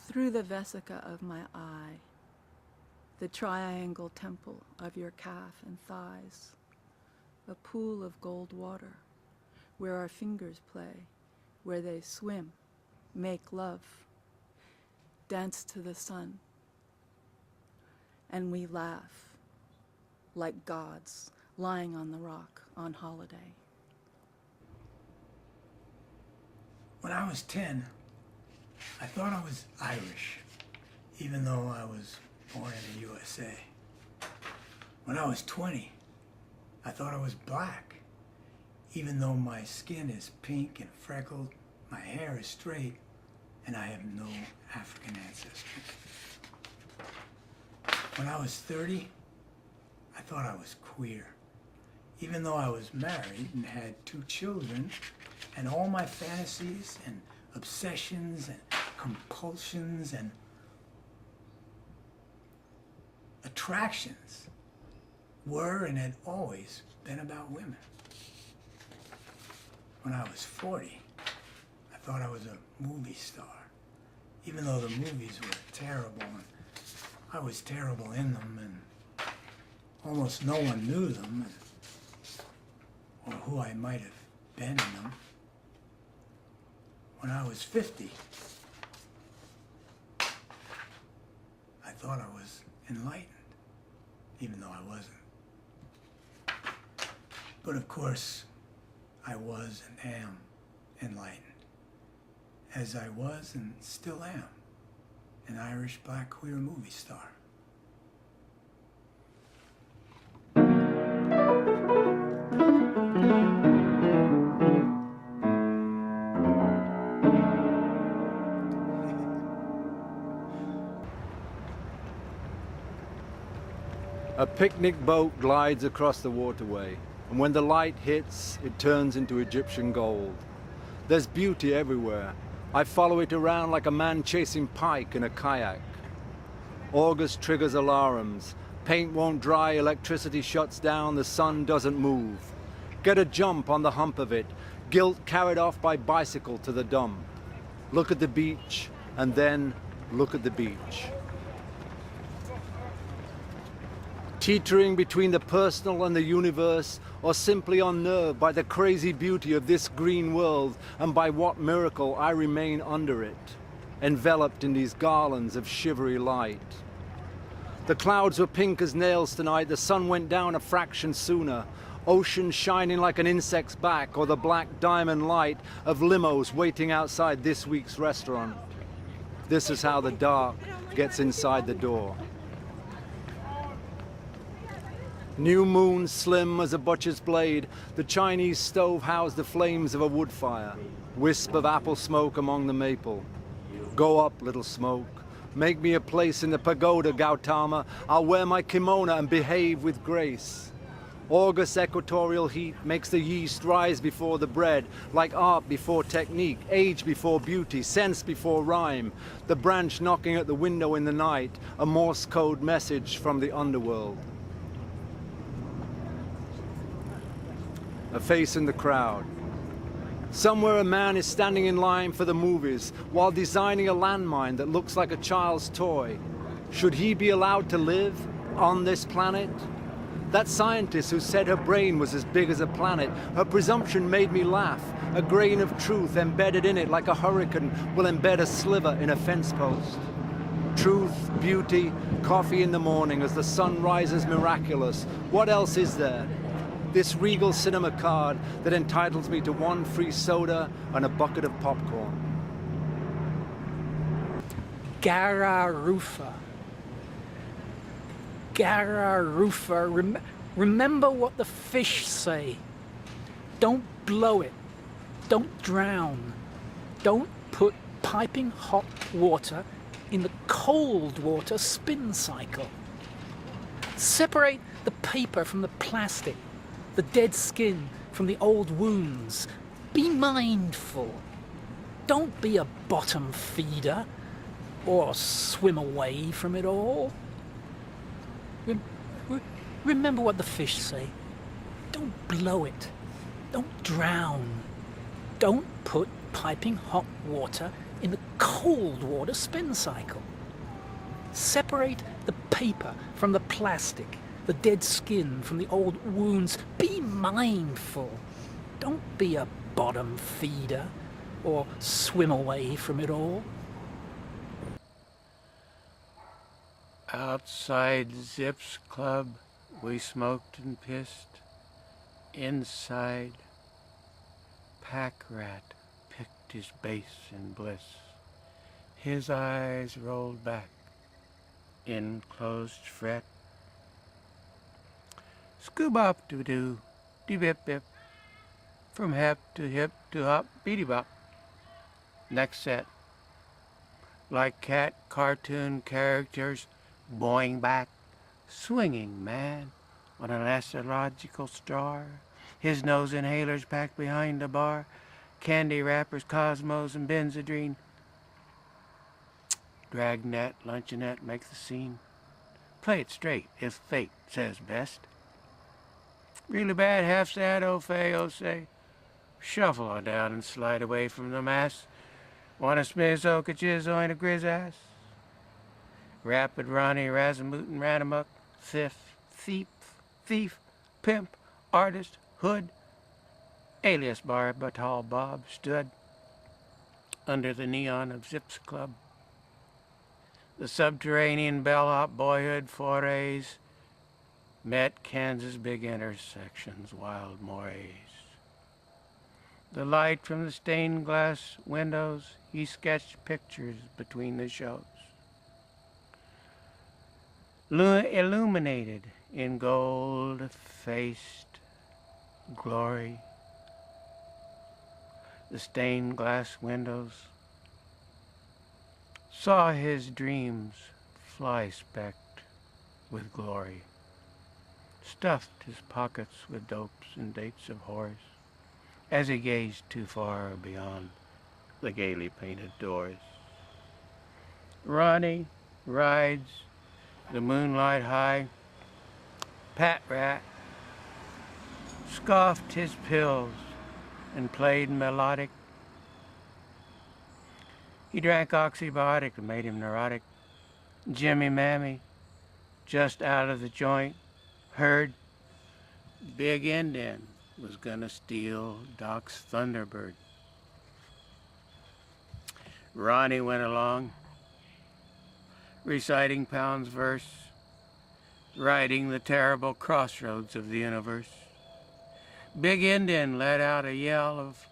through the vesica of my eye, the triangle temple of your calf and thighs, a pool of gold water, where our fingers play, where they swim, make love, dance to the sun, and we laugh like gods lying on the rock on holiday. When I was 10, I thought I was Irish, even though I was born in the USA. When I was 20, I thought I was black, even though my skin is pink and freckled, my hair is straight, and I have no African ancestry. When I was 30, I thought I was queer, even though I was married and had 2 children, and all my fantasies and obsessions and compulsions and attractions were and had always been about women. When I was 40, I thought I was a movie star, even though the movies were terrible and I was terrible in them, and almost no one knew them or who I might have been in them. When I was 50, I thought I was enlightened, even though I wasn't. But of course, I was and am enlightened, as I was and still am an Irish black queer movie star. A picnic boat glides across the waterway, and when the light hits, it turns into Egyptian gold. There's beauty everywhere. I follow it around like a man chasing pike in a kayak. August triggers alarms. Paint won't dry, electricity shuts down, the sun doesn't move. Get a jump on the hump of it. Guilt carried off by bicycle to the dump. Look at the beach, and then look at the beach. Teetering between the personal and the universe, or simply unnerved by the crazy beauty of this green world and by what miracle I remain under it, enveloped in these garlands of shivery light. The clouds were pink as nails tonight, the sun went down a fraction sooner, ocean shining like an insect's back, or the black diamond light of limos waiting outside this week's restaurant. This is how the dark gets inside the door. New moon slim as a butcher's blade, the Chinese stove housed the flames of a wood fire. Wisp of apple smoke among the maple. Go up, little smoke. Make me a place in the pagoda, Gautama. I'll wear my kimono and behave with grace. August equatorial heat makes the yeast rise before the bread, like art before technique, age before beauty, sense before rhyme. The branch knocking at the window in the night, a Morse code message from the underworld. A face in the crowd. Somewhere a man is standing in line for the movies while designing a landmine that looks like a child's toy. Should he be allowed to live on this planet? That scientist who said her brain was as big as a planet, her presumption made me laugh. A grain of truth embedded in it like a hurricane will embed a sliver in a fence post. Truth, beauty, coffee in the morning as the sun rises miraculous. What else is there? This Regal Cinema card that entitles me to 1 free soda and a bucket of popcorn. Gararufa. Gararufa. Remember what the fish say. Don't blow it. Don't drown. Don't put piping hot water in the cold water spin cycle. Separate the paper from the plastic, the dead skin from the old wounds. Be mindful. Don't be a bottom feeder or swim away from it all. Remember what the fish say. Don't blow it. Don't drown. Don't put piping hot water in the cold water spin cycle. Separate the paper from the plastic, the dead skin from the old wounds. Be mindful. Don't be a bottom feeder or swim away from it all. Outside Zip's club, we smoked and pissed. Inside, pack rat picked his bass in bliss. His eyes rolled back in closed fret. Scoo-bop-doo-doo, dee-bip-bip. From hip to hop, beady-bop. Next set. Like cat cartoon characters, boing back, swinging man on an astrological star. His nose inhalers packed behind the bar. Candy wrappers, Cosmos, and Benzedrine. Dragnet, luncheonette, make the scene. Play it straight, if fate says best. Really bad, half sad, oh fey, oh say. Shuffle on down and slide away from the mass. Wanna smiz, oh, kachiz, oh, and a grizz ass. Rapid Ronnie, Razamutin, Ranamuk, thief, pimp, artist, hood, alias bar, Batal Bob stood under the neon of Zip's club. The subterranean bellhop boyhood forays met Kansas big intersections, wild mores. The light from the stained glass windows, he sketched pictures between the shows. Illuminated in gold-faced glory, the stained glass windows saw his dreams fly specked with glory, stuffed his pockets with dopes and dates of horse, as he gazed too far beyond the gaily painted doors. Ronnie rides the moonlight high. Pat Rat scoffed his pills and played melodic. He drank oxybiotic that made him neurotic. Jimmy Mammy, just out of the joint, heard Big Indian was gonna steal Doc's Thunderbird. Ronnie went along, reciting Pound's verse, riding the terrible crossroads of the universe. Big Indian let out a yell of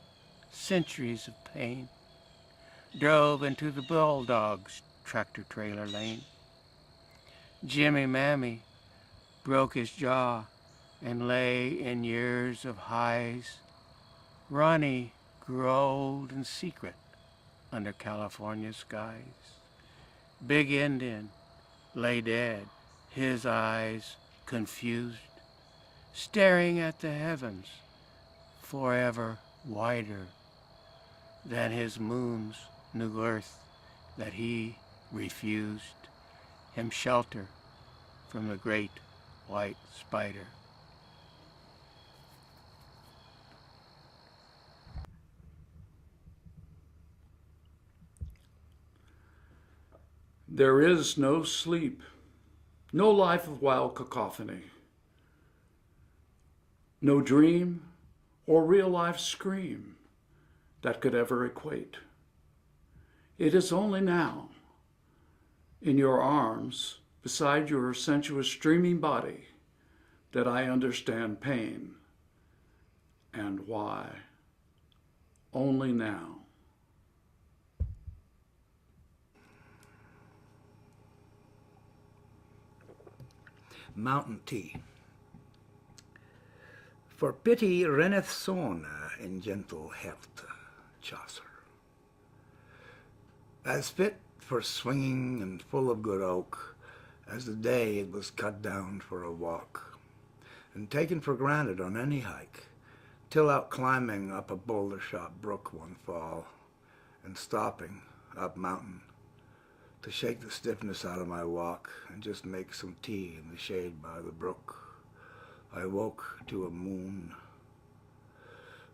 centuries of pain, drove into the Bulldog's tractor-trailer lane. Jimmy Mammy broke his jaw and lay in years of highs. Ronnie grew old and secret under California skies. Big Indian lay dead, his eyes confused, staring at the heavens, forever wider than his moon's new earth that he refused him shelter from the great white spider. There is no sleep, no life of wild cacophony, no dream or real life scream that could ever equate. It is only now, in your arms, beside your sensuous streaming body, that I understand pain and why. Only now. Mountain tea. For pity renneth sone in gentle health, Chaucer. As fit for swinging and full of good oak as the day it was cut down for a walk, and taken for granted on any hike, till out climbing up a boulder-shot brook one fall, and stopping up mountain to shake the stiffness out of my walk and just make some tea in the shade by the brook, I woke to a moon.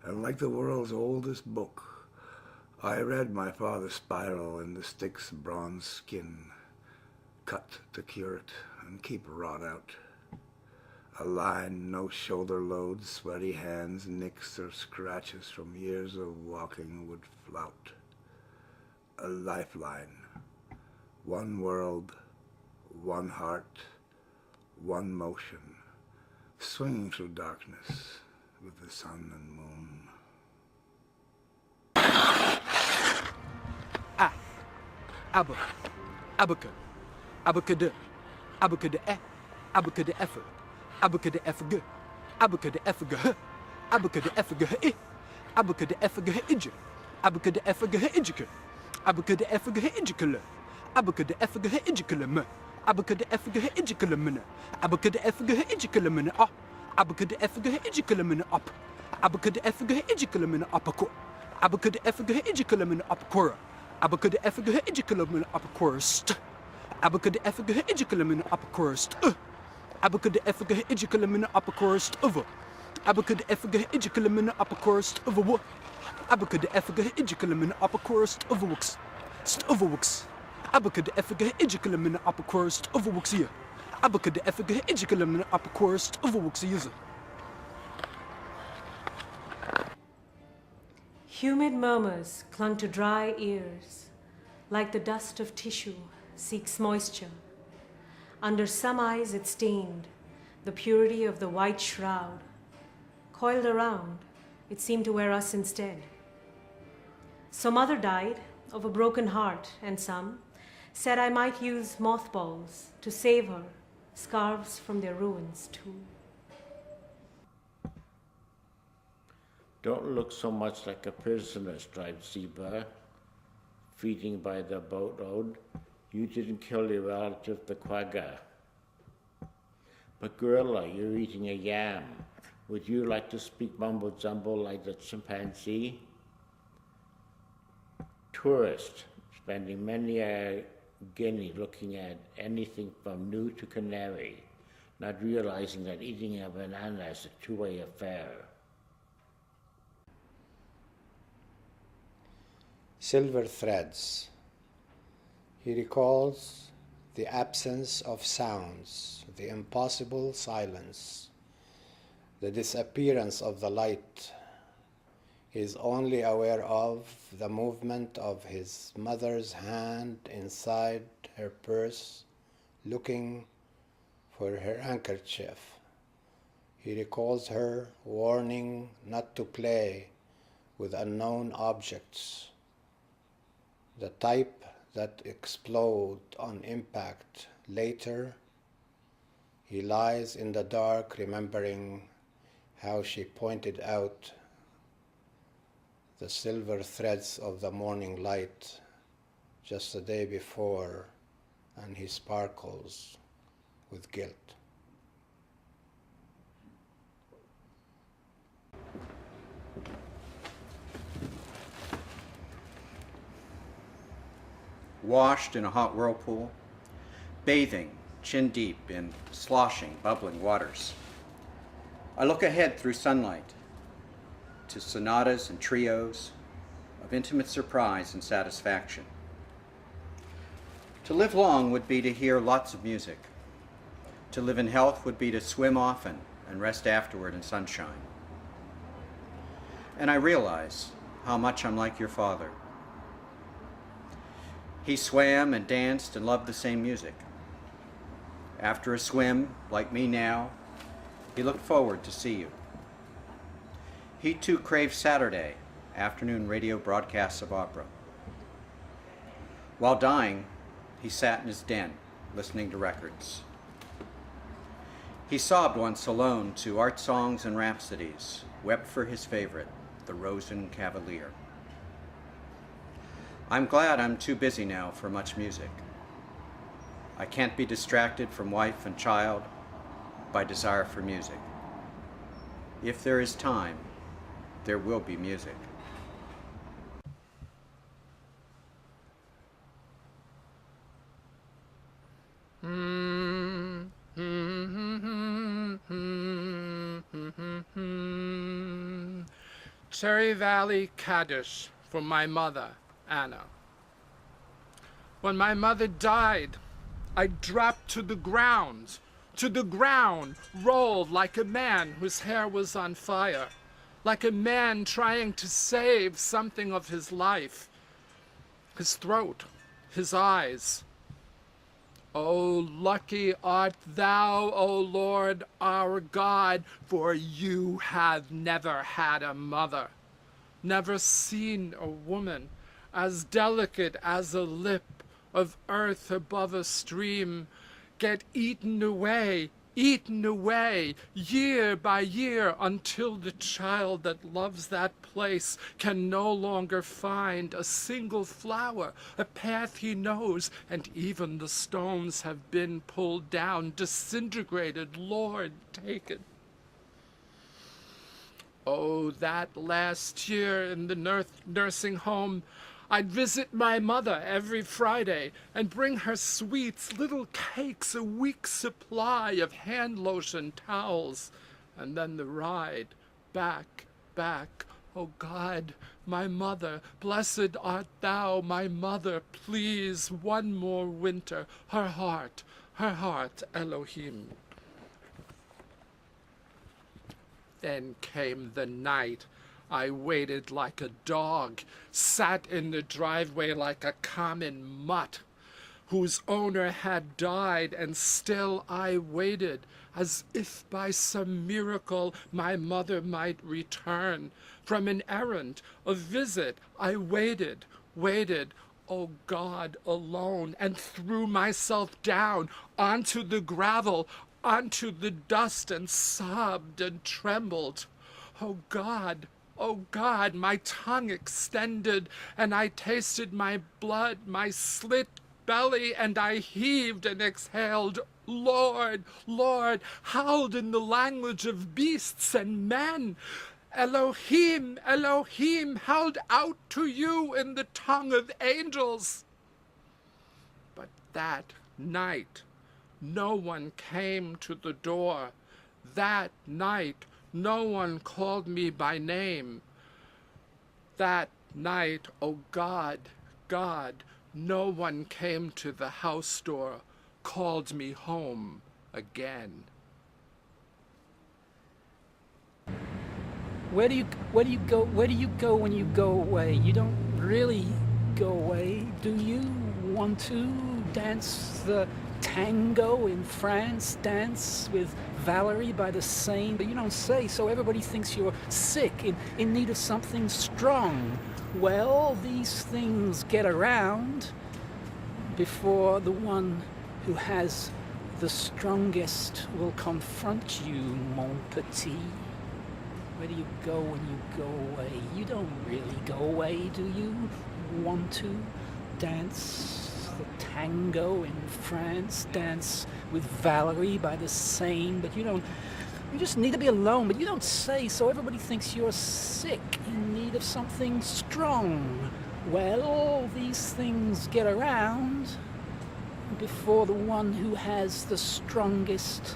And like the world's oldest book, I read my father's spiral in the stick's bronze skin, cut to cure it and keep rot out. A line, no shoulder load, sweaty hands, nicks or scratches from years of walking would flout. A lifeline, one world, one heart, one motion, swinging through darkness with the sun and moon. Abba, abaca, abacada, abacada e, abacada effer, abacada efferga, abacada efferga, abacada efferga e, abacada efferga idja, abacada efferga idjika, abacada efferga idjikala, abacada efferga idjikala me, abacada efferga idjikala mina, abacada efferga idjikala mina ah, abacada efferga idjikala mina up, abacada efferga idjikala mina apako, abacada efferga idjikala mina apakora. Abacada effiga idjikalamin uppercurst. Abacada effiga idjikalamin uppercurst. Abacada effiga idjikalamin uppercurst over. Abacada effiga idjikalamin uppercurst over what? Abacada effiga idjikalamin uppercurst over wooks. Stoverwooks. Abacada effiga idjikalamin uppercurst over wooks here. Abacada effiga idjikalamin uppercurst over wooks user. Humid murmurs clung to dry ears, like the dust of tissue seeks moisture. Under some eyes it stained the purity of the white shroud. Coiled around, it seemed to wear us instead. So mother died of a broken heart, and some said I might use mothballs to save her, scarves from their ruins too. Don't look so much like a prisoner, striped zebra, feeding by the boatload. You didn't kill your relative, the quagga. But gorilla, you're eating a yam. Would you like to speak mumbo-jumbo like the chimpanzee? Tourist, spending many a guinea looking at anything from new to canary, not realizing that eating a banana is a two-way affair. Silver threads. He recalls the absence of sounds, the impossible silence, the disappearance of the light. He is only aware of the movement of his mother's hand inside her purse, looking for her handkerchief. He recalls her warning not to play with unknown objects, the type that explode on impact. Later, he lies in the dark, remembering how she pointed out the silver threads of the morning light just the day before, and he sparkles with guilt. Washed in a hot whirlpool, bathing chin deep in sloshing, bubbling waters. I look ahead through sunlight to sonatas and trios of intimate surprise and satisfaction. To live long would be to hear lots of music. To live in health would be to swim often and rest afterward in sunshine. And I realize how much I'm like your father. He swam and danced and loved the same music. After a swim, like me now, he looked forward to see you. He too craved Saturday afternoon radio broadcasts of opera. While dying, he sat in his den, listening to records. He sobbed once alone to art songs and rhapsodies, wept for his favorite, the Rosen Cavalier. I'm glad I'm too busy now for much music. I can't be distracted from wife and child by desire for music. If there is time, there will be music. Cherry Valley Kaddish for my mother, Anna. When my mother died, I dropped to the ground, rolled like a man whose hair was on fire, like a man trying to save something of his life, his throat, his eyes. O lucky art thou, O Lord our God, for you have never had a mother, never seen a woman as delicate as a lip of earth above a stream, get eaten away, year by year, until the child that loves that place can no longer find a single flower, a path he knows, and even the stones have been pulled down, disintegrated, Lord, taken. Oh, that last year in the nursing home, I'd visit my mother every Friday and bring her sweets, little cakes, a week's supply of hand lotion, towels, and then the ride back. Oh God, my mother, blessed art thou, my mother, please, one more winter, her heart, Elohim. Then came the night. I waited like a dog, sat in the driveway like a common mutt, whose owner had died, and still I waited, as if by some miracle my mother might return from an errand, a visit. I waited, oh God, alone, and threw myself down onto the gravel, onto the dust, and sobbed and trembled. Oh God, my tongue extended, and I tasted my blood, my slit belly, and I heaved and exhaled, Lord, howled in the language of beasts and men. Elohim, howled out to you in the tongue of angels. But that night, no one came to the door. That night, no one called me by name. That night, oh God, no one came to the house door, called me home again. Where do you go when you go away? You don't really go away, do you? Want to dance the tango in France, dance with Valerie by the Seine, but you don't say, so everybody thinks you're sick, in need of something strong. Well, these things get around before the one who has the strongest will confront you, mon petit. Where do you go when you go away? You don't really go away, do you? Want to dance the tango in France, dance with Valerie by the Seine, but you just need to be alone, but you don't say, so everybody thinks you're sick, in need of something strong. Well, these things get around before the one who has the strongest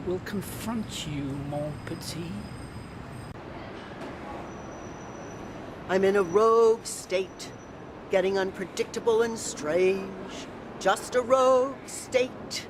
will confront you, mon petit. I'm in a rogue state, getting unpredictable and strange, just a rogue state,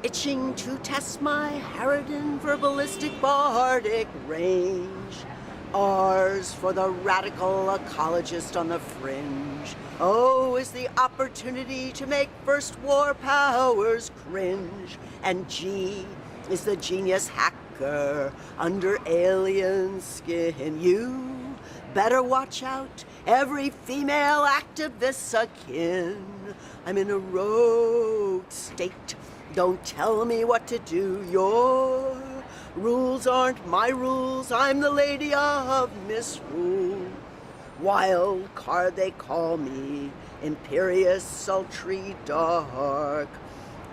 itching to test my Harridan verbalistic bardic range. R's for the radical ecologist on the fringe. O is the opportunity to make first war powers cringe. And G is the genius hacker under alien skin. You better watch out, every female activist's akin. I'm in a rogue state, don't tell me what to do. Your rules aren't my rules, I'm the lady of misrule. Wild card they call me, imperious, sultry, dark.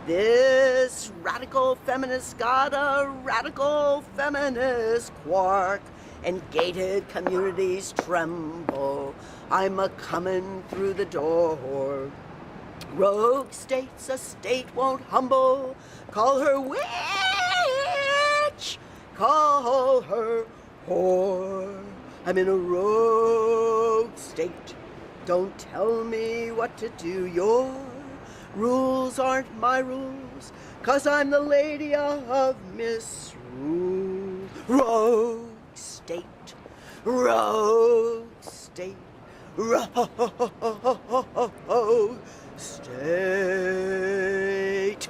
This radical feminist got a radical feminist quark. And gated communities tremble, I'm a-comin' through the door. Rogue states a state won't humble, call her witch, call her whore. I'm in a rogue state. Don't tell me what to do. Your rules aren't my rules, 'cause I'm the lady of misrule. Rogue state, rogue state, rogue state.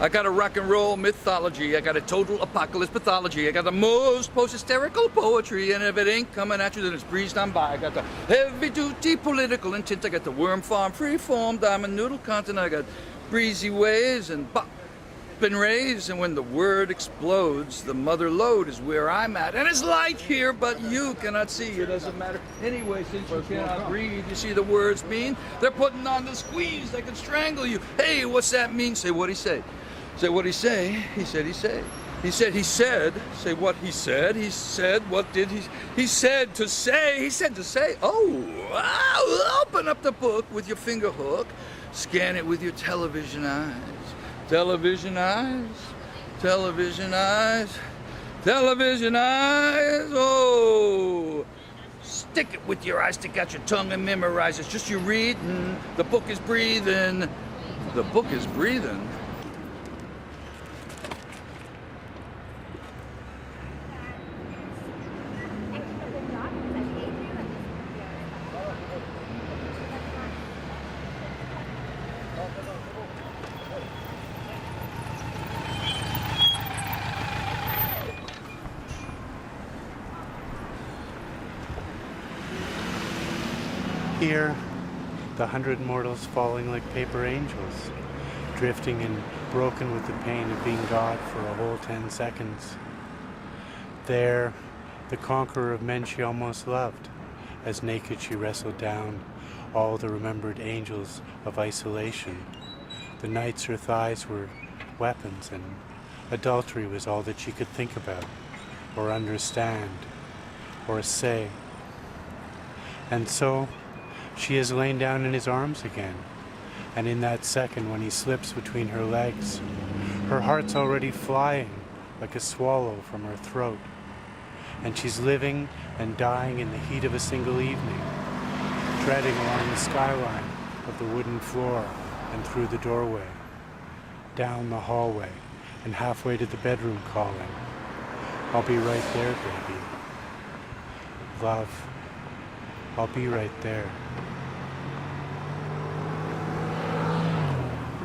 I got a rock and roll mythology. I got a total apocalypse pathology. I got the most post-hysterical poetry, and if it ain't coming at you, then it's breezed on by. I got the heavy-duty political intent. I got the worm farm, free-form, diamond noodle content. I got breezy waves and bop and rays, and when the word explodes, the mother lode is where I'm at. And it's light here, but you cannot see. It doesn't matter. Anyway, since you cannot breathe, you see the words mean? They're putting on the squeeze. They can strangle you. Hey, what's that mean? Say what he say. Say what he say. He said he say. He said he said. Say what he said. He said what did he? He said to say. He said to say. Oh, wow. Open up the book with your finger hook. Scan it with your television eyes. Television eyes. Television eyes. Television eyes. Oh. Stick it with your eyes. Stick out your tongue and memorize. It's just you reading. The book is breathing. The book is breathing. Here, the 100 mortals falling like paper angels, drifting and broken with the pain of being God for a whole 10 seconds. There, the conqueror of men she almost loved, as naked she wrestled down all the remembered angels of isolation. The nights her thighs were weapons, and adultery was all that she could think about, or understand, or say. And so, she has lain down in his arms again, and in that second when he slips between her legs, her heart's already flying like a swallow from her throat, and she's living and dying in the heat of a single evening, treading along the skyline of the wooden floor and through the doorway, down the hallway, and halfway to the bedroom calling, "I'll be right there, baby. Love, I'll be right there."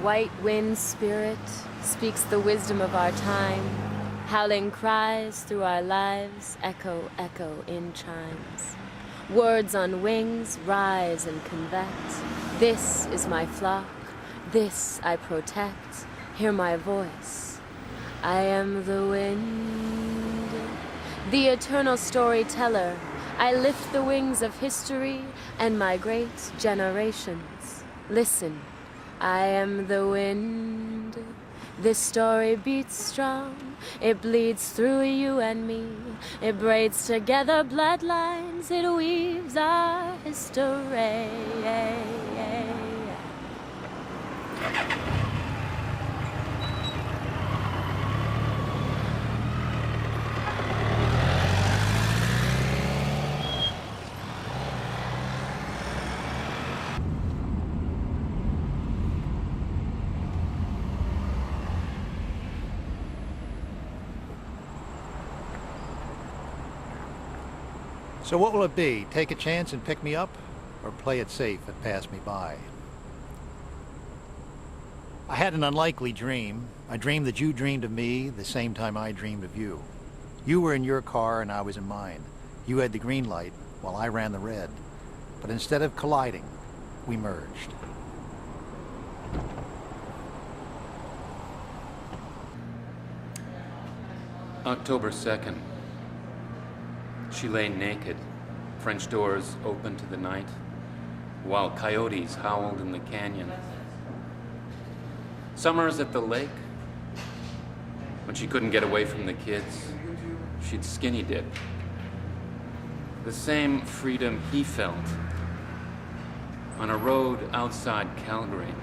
White wind spirit speaks the wisdom of our time. Howling cries through our lives, echo, echo in chimes. Words on wings rise and convect. This is my flock, this I protect. Hear my voice. I am the wind, the eternal storyteller. I lift the wings of history and migrate generations. Listen. I am the wind. This story beats strong. It bleeds through you and me. It braids together bloodlines. It weaves our history. So what will it be? Take a chance and pick me up? Or play it safe and pass me by? I had an unlikely dream. I dreamed that you dreamed of me the same time I dreamed of you. You were in your car and I was in mine. You had the green light while I ran the red. But instead of colliding, we merged. October 2nd. She lay naked, French doors open to the night, while coyotes howled in the canyon. Summers at the lake. When she couldn't get away from the kids, she'd skinny dip. The same freedom he felt on a road outside Calgary.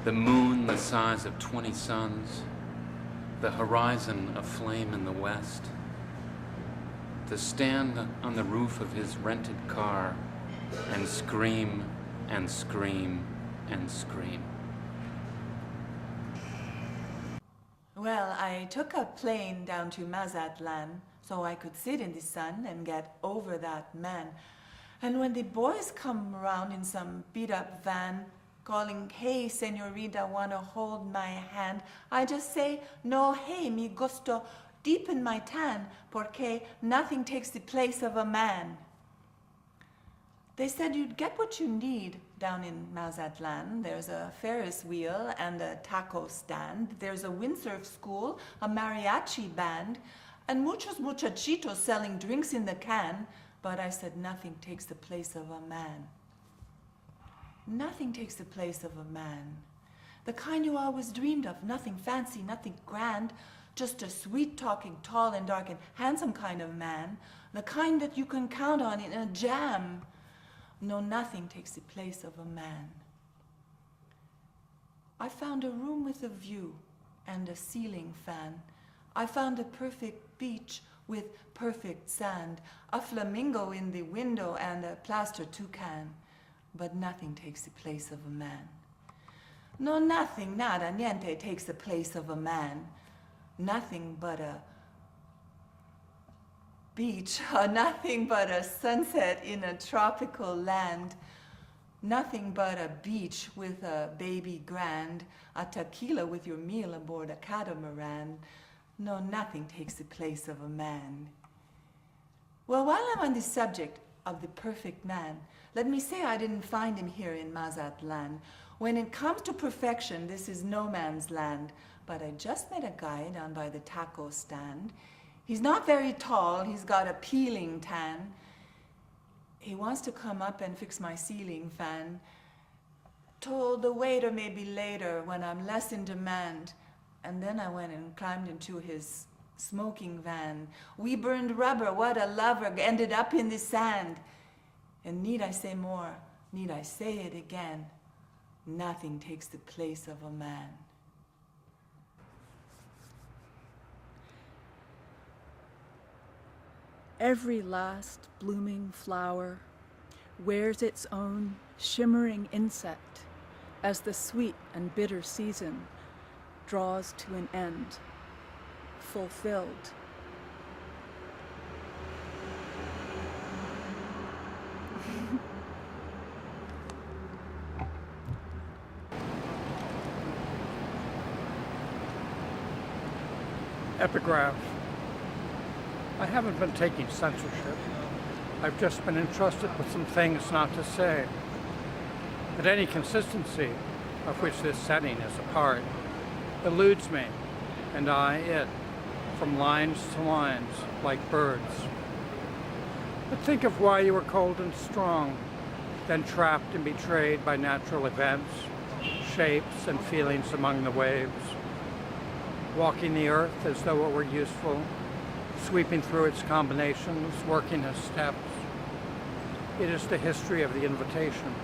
The moon the size of 20 suns, the horizon aflame in the west, to stand on the roof of his rented car and scream and scream and scream. Well, I took a plane down to Mazatlan so I could sit in the sun and get over that man. And when the boys come around in some beat-up van calling, "Hey, señorita, wanna hold my hand?" I just say, "No, hey, mi gusto, deepen my tan, porque nothing takes the place of a man." They said you'd get what you need down in Mazatlan. There's a Ferris wheel and a taco stand. There's a windsurf school, a mariachi band, and muchos muchachitos selling drinks in the can. But I said nothing takes the place of a man. Nothing takes the place of a man. The kind you always dreamed of, nothing fancy, nothing grand, just a sweet-talking, tall and dark and handsome kind of man, the kind that you can count on in a jam. No, nothing takes the place of a man. I found a room with a view and a ceiling fan. I found a perfect beach with perfect sand, a flamingo in the window and a plaster toucan. But nothing takes the place of a man. No, nothing, nada, niente takes the place of a man. Nothing but a beach, nothing but a sunset in a tropical land. Nothing but a beach with a baby grand, a tequila with your meal aboard a catamaran. No, nothing takes the place of a man. Well, while I'm on the subject of the perfect man, let me say I didn't find him here in Mazatlan. When it comes to perfection, this is no man's land. But I just met a guy down by the taco stand. He's not very tall, he's got a peeling tan. He wants to come up and fix my ceiling fan. Told the waiter maybe later when I'm less in demand. And then I went and climbed into his smoking van. We burned rubber, what a lover, ended up in the sand. And need I say more? Need I say it again? Nothing takes the place of a man. Every last blooming flower wears its own shimmering insect as the sweet and bitter season draws to an end, fulfilled. Epigraph. I haven't been taking censorship. I've just been entrusted with some things not to say. But any consistency of which this setting is a part eludes me, and I it, from lines to lines, like birds. But think of why you were cold and strong, then trapped and betrayed by natural events, shapes and feelings among the waves, walking the earth as though it were useful, sweeping through its combinations, working as steps. It is the history of the invitation.